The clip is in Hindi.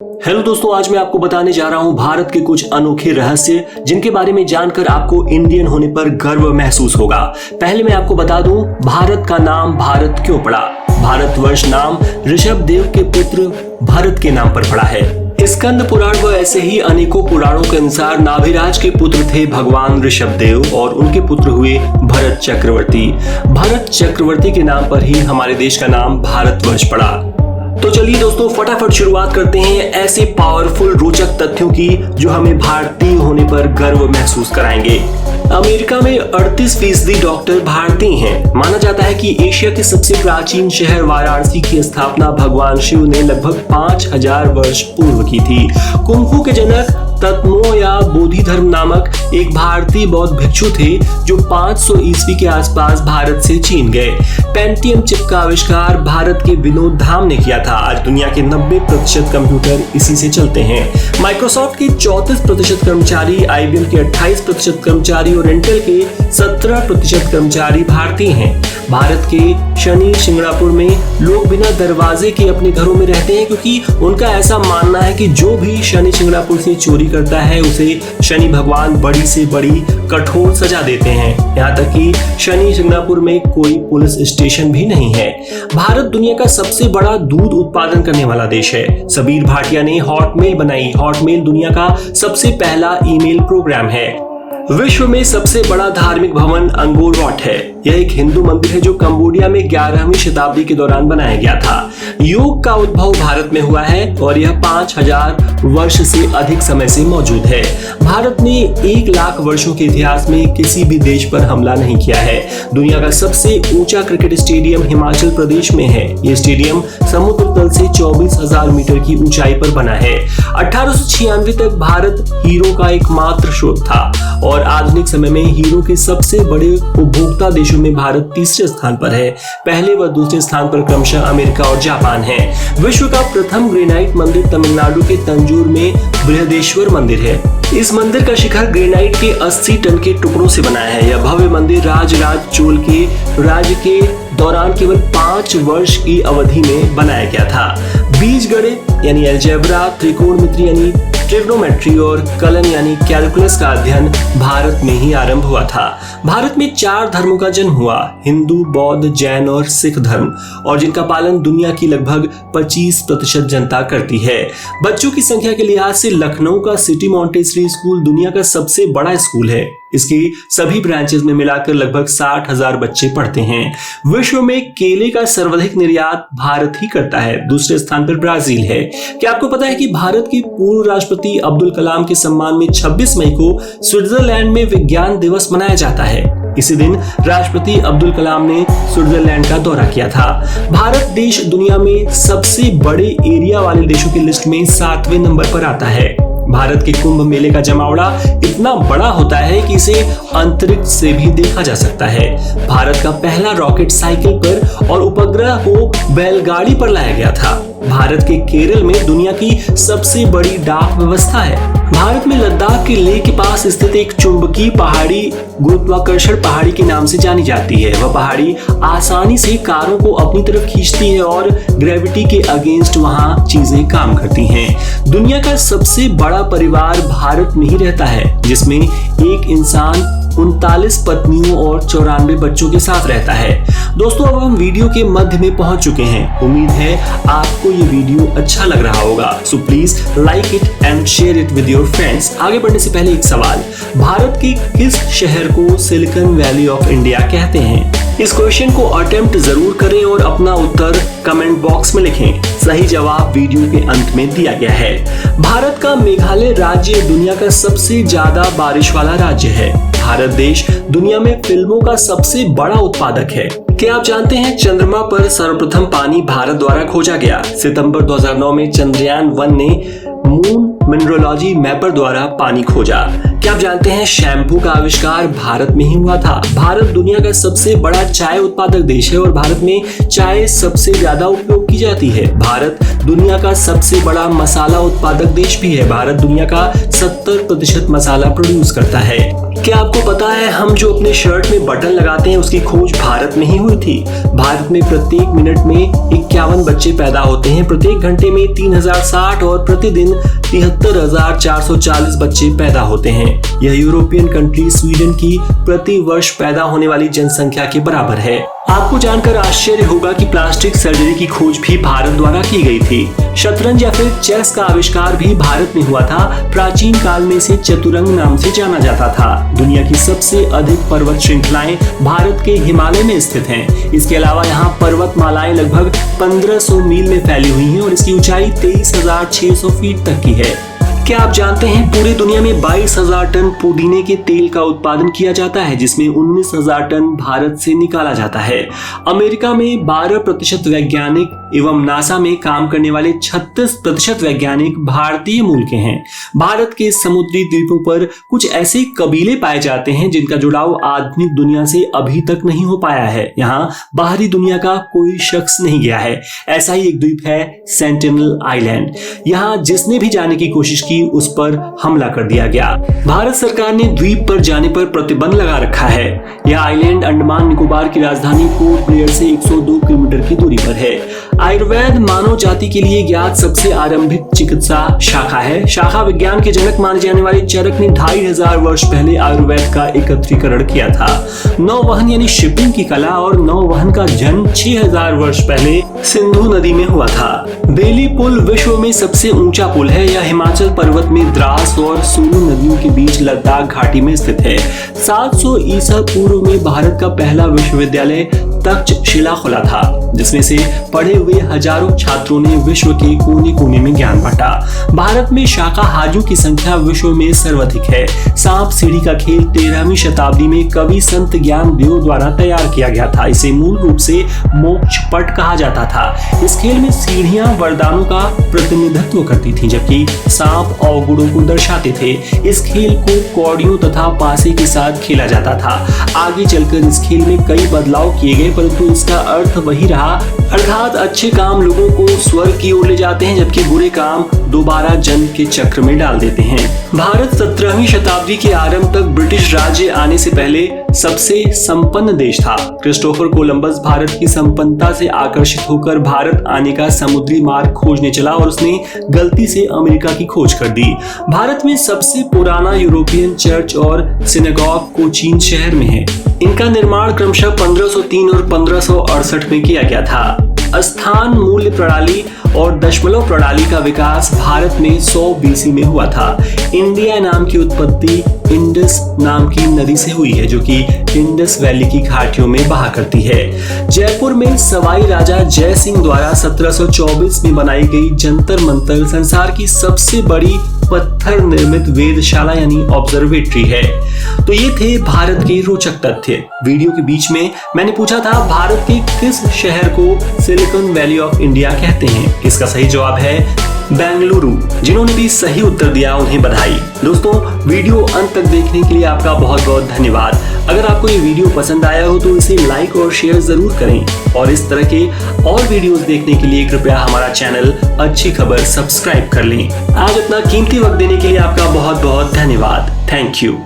हेलो दोस्तों, आज मैं आपको बताने जा रहा हूं भारत के कुछ अनोखे रहस्य जिनके बारे में जानकर आपको इंडियन होने पर गर्व महसूस होगा। पहले मैं आपको बता दूं, भारत का नाम भारत क्यों पड़ा। भारतवर्ष नाम ऋषभ देव के पुत्र भरत के नाम पर पड़ा है। स्कंद पुराण व ऐसे ही अनेकों पुराणों के अनुसार नाभिराज के पुत्र थे भगवान ऋषभ देव और उनके पुत्र हुए भरत चक्रवर्ती। भरत चक्रवर्ती के नाम पर ही हमारे देश का नाम भारतवर्ष पड़ा। तो चलिए दोस्तों, फटाफट शुरुआत करते हैं ऐसे पावरफुल रोचक तथ्यों की जो हमें भारतीय होने पर गर्व महसूस कराएंगे। अमेरिका में 38% डॉक्टर भारतीय हैं। माना जाता है कि एशिया के सबसे प्राचीन शहर वाराणसी की स्थापना भगवान शिव ने लगभग 5000 वर्ष पूर्व की थी। कुंफू के जनक तत्मो या बोधि धर्म नामक एक भारतीय बौद्ध भिक्षु थे जो 500 ईस्वी के आसपास भारत से चीन गए। पेंटियम चिप का आविष्कार भारत के विनोद धाम ने किया था। आज दुनिया के 90% कंप्यूटर इसी से चलते हैं। माइक्रोसॉफ्ट के 34% कर्मचारी, IBM के 28% कर्मचारी और इंटेल के 17% कर्मचारी भारतीय हैं। भारत के शनि शिंगणापुर में लोग बिना दरवाजे के अपने घरों में रहते हैं क्योंकि उनका ऐसा मानना है कि जो भी शनि शिंगणापुर से चोरी करता है उसे शनि भगवान बड़ी से बड़ी कठोर सजा देते हैं। यहाँ तक कि शनि शिंगणापुर में कोई पुलिस स्टेशन भी नहीं है। भारत दुनिया का सबसे बड़ा दूध उत्पादन करने वाला देश है। सबीर भाटिया ने हॉटमेल बनाई। हॉटमेल दुनिया का सबसे पहला ईमेल प्रोग्राम है। विश्व में सबसे बड़ा धार्मिक भवन अंगोर वाट है। यह एक हिंदू मंदिर है जो कंबोडिया में 11वीं शताब्दी के दौरान बनाया गया था। योग का उद्भव भारत में हुआ है और यह 5000 वर्ष से अधिक समय से मौजूद है। भारत ने 1 लाख वर्षों के इतिहास में किसी भी देश पर हमला नहीं किया है। दुनिया का सबसे ऊंचा क्रिकेट स्टेडियम हिमाचल प्रदेश में है। यह स्टेडियम समुद्र तल से 24000 मीटर की ऊंचाई पर बना है। 1896 तक भारत हीरो का एकमात्र स्रोत था और आधुनिक समय में हीरो के सबसे बड़े उपभोक्ता देशों में भारत तीसरे स्थान पर है। पहले व दूसरे स्थान पर क्रमशः अमेरिका और जापान है। विश्व का प्रथम ग्रेनाइट मंदिर तमिलनाडु के तंजूर में बृहदेश्वर मंदिर है। इस मंदिर का शिखर ग्रेनाइट के 80 टन के टुकड़ों से बना है। यह भव्य मंदिर राजराज चोल के राज्य के दौरान केवल 5 वर्ष की अवधि में बनाया गया था। बीजगणित यानी अलजेब्रा, त्रिकोणमिति यानी ट्रिग्नोमेट्री और कलन यानी कैलकुलस का अध्ययन भारत में ही आरंभ हुआ था। भारत में 4 धर्मों का जन्म हुआ, हिंदू, बौद्ध, जैन और सिख धर्म, और जिनका पालन दुनिया की लगभग 25% जनता करती है। बच्चों की संख्या के लिहाज से लखनऊ का सिटी मॉन्टेसरी स्कूल दुनिया का सबसे बड़ा स्कूल है। इसकी सभी ब्रांचेस में मिलाकर लगभग 60,000 बच्चे पढ़ते हैं। विश्व में केले का सर्वाधिक निर्यात भारत ही करता है। दूसरे स्थान पर ब्राजील है। क्या आपको पता है कि भारत के पूर्व राष्ट्रपति अब्दुल कलाम के सम्मान में 26 मई को स्विट्जरलैंड में विज्ञान दिवस मनाया जाता है। इसी दिन राष्ट्रपति अब्दुल कलाम ने स्विट्जरलैंड का दौरा किया था। भारत देश दुनिया में सबसे बड़े एरिया वाले देशों की लिस्ट में 7वें नंबर पर आता है। भारत के कुंभ मेले का जमावड़ा इतना बड़ा होता है कि इसे अंतरिक्ष से भी देखा जा सकता है। भारत का पहला रॉकेट साइकिल पर और उपग्रह को बैलगाड़ी पर लाया गया था। भारत के केरल में दुनिया की सबसे बड़ी डाक व्यवस्था है। भारत में लद्दाख के लेह के पास स्थित एक चुंबकीय पहाड़ी गुरुत्वाकर्षण पहाड़ी के नाम से जानी जाती है। वह पहाड़ी आसानी से कारों को अपनी तरफ खींचती है और ग्रेविटी के अगेंस्ट वहां चीजें काम करती हैं। दुनिया का सबसे बड़ा परिवार भारत में ही रहता है, जिसमें एक इंसान 39 पत्नियों और 94 बच्चों के साथ रहता है। दोस्तों, अब हम वीडियो के मध्य में पहुंच चुके हैं। उम्मीद है आपको ये वीडियो अच्छा लग रहा होगा। So please like it and share it with your friends. आगे बढ़ने से पहले एक सवाल, भारत के किस शहर को सिलिकॉन वैली ऑफ इंडिया कहते हैं? इस क्वेश्चन को अटेम्प्ट जरूर करें और अपना उत्तर कमेंट बॉक्स में लिखें। सही जवाब वीडियो के अंत में दिया गया है। भारत का मेघालय राज्य दुनिया का सबसे ज्यादा बारिश वाला राज्य है। भारत देश दुनिया में फिल्मों का सबसे बड़ा उत्पादक है। क्या आप जानते हैं चंद्रमा पर सर्वप्रथम पानी भारत द्वारा खोजा गया? सितंबर 2009 में चंद्रयान 1 ने मून मिनरोलॉजी मैपर द्वारा पानी खोजा। क्या आप जानते हैं शैम्पू का आविष्कार भारत में ही हुआ था। भारत दुनिया का सबसे बड़ा चाय उत्पादक देश है और भारत में चाय सबसे ज्यादा उपयोग की जाती है। भारत दुनिया का सबसे बड़ा मसाला उत्पादक देश भी है। भारत दुनिया का 70% मसाला प्रोड्यूस करता है। क्या आपको पता है हम जो अपने शर्ट में बटन लगाते हैं उसकी खोज भारत में ही हुई थी। भारत में प्रत्येक मिनट में 51 बच्चे पैदा होते हैं, प्रत्येक घंटे में 3060 और प्रतिदिन 73,440 बच्चे पैदा होते हैं। यह यूरोपियन कंट्री स्वीडन की प्रति वर्ष पैदा होने वाली जनसंख्या के बराबर है। आपको जानकर आश्चर्य होगा कि प्लास्टिक सर्जरी की खोज भी भारत द्वारा की गई थी। शतरंज या फिर चेस का आविष्कार भी भारत में हुआ था। प्राचीन काल में इसे चतुरंग नाम से जाना जाता था। दुनिया की सबसे अधिक पर्वत श्रृंखलाएं भारत के हिमालय में स्थित हैं। इसके अलावा यहाँ पर्वतमालाएं लगभग 1500 मील में फैली हुई हैं और इसकी ऊंचाई 23,600 फीट तक की है। क्या आप जानते हैं पूरी दुनिया में 22,000 टन पुदीने के तेल का उत्पादन किया जाता है, जिसमें 19,000 टन भारत से निकाला जाता है। अमेरिका में 12% वैज्ञानिक एवं नासा में काम करने वाले 36% वैज्ञानिक भारतीय मूल के हैं। भारत के समुद्री द्वीपों पर कुछ ऐसे कबीले पाए जाते हैं जिनका जुड़ाव आधुनिक दुनिया से अभी तक नहीं हो पाया है। यहाँ बाहरी दुनिया का कोई शख्स नहीं गया है। ऐसा ही एक द्वीप है सेंटिनल आइलैंड। यहाँ जिसने भी जाने की कोशिश की उस पर हमला कर दिया गया। भारत सरकार ने द्वीप पर जाने पर प्रतिबंध लगा रखा है। यह आइलैंड अंडमान निकोबार की राजधानी पोर्ट ब्लेयर से 102 किलोमीटर की दूरी पर है। आयुर्वेद मानव जाति के लिए ज्ञात सबसे आरंभिक चिकित्सा शाखा है। शाखा विज्ञान के जनक माने जाने वाले चरक ने 2500 वर्ष पहले आयुर्वेद का एकत्रीकरण किया था। नौवहन यानी शिपिंग की कला और नौवहन का जन्म 6000 वर्ष पहले सिंधु नदी में हुआ था। बेली पुल विश्व में सबसे ऊंचा पुल है। यह हिमाचल पर्वत में द्रास और सोलू नदियों के बीच लद्दाख घाटी में स्थित है। 700 ईसा पूर्व में भारत का पहला विश्वविद्यालय तक्षशिला खुला था, जिसमें से पढ़े हुए हजारों छात्रों ने विश्व के कोने कोने में ज्ञान बांटा। भारत में शाकाहारियों की संख्या विश्व में सर्वाधिक है। सांप सीढ़ी का खेल 13वीं शताब्दी में कवि संत ज्ञान देव द्वारा तैयार किया गया था। इसे मूल रूप से मोक्ष पट कहा जाता था। इस खेल में सीढ़ियां वरदानों का प्रतिनिधित्व करती थीं, जबकि सांप अवगुणों को दर्शाते थे। इस खेल को कौड़ियों तथा पासे के साथ खेला जाता था। आगे चलकर इस खेल में कई बदलाव किए गए, परंतु इसका अर्थ वही रहा, अर्थात अच्छे काम लोगों को स्वर्ग की ओर ले जाते हैं, जबकि बुरे काम दोबारा जन्म के चक्र में डाल देते हैं। भारत 17वीं शताब्दी के आरंभ तक ब्रिटिश राज्य आने से पहले सबसे संपन्न देश था। क्रिस्टोफर कोलंबस भारत की संपन्नता से आकर्षित होकर भारत आने का समुद्री मार्ग खोजने चला और उसने गलती से अमेरिका की खोज कर दी। भारत में सबसे पुराना यूरोपियन चर्च और सिनेगॉग कोचीन शहर में है। इनका निर्माण क्रमशः 1503 और 1568 में किया गया था। स्थान मूल्य प्रणाली और दशमलव प्रणाली का विकास भारत में 100 BC में हुआ था। इंडिया नाम की उत्पत्ति इंडस नाम की नदी से हुई है, जो कि इंडस वैली की घाटियों में बहा करती है। जयपुर में सवाई राजा जय सिंह द्वारा 1724 में बनाई गई जंतर मंतर संसार की सबसे बड़ी पत्थर निर्मित वेधशाला यानी ऑब्जर्वेटरी है। तो ये थे भारत के रोचक तथ्य। वीडियो के बीच में मैंने पूछा था भारत के किस शहर को सिलिकॉन वैली ऑफ इंडिया कहते हैं। इसका सही जवाब है बेंगलुरु। जिन्होंने भी सही उत्तर दिया उन्हें बधाई। दोस्तों, वीडियो अंत तक देखने के लिए आपका बहुत बहुत धन्यवाद। अगर आपको ये वीडियो पसंद आया हो तो इसे लाइक और शेयर जरूर करें और इस तरह के और वीडियोस देखने के लिए कृपया हमारा चैनल अच्छी खबर सब्सक्राइब कर लें। आज अपना कीमती वक्त देने के लिए आपका बहुत बहुत धन्यवाद। Thank you.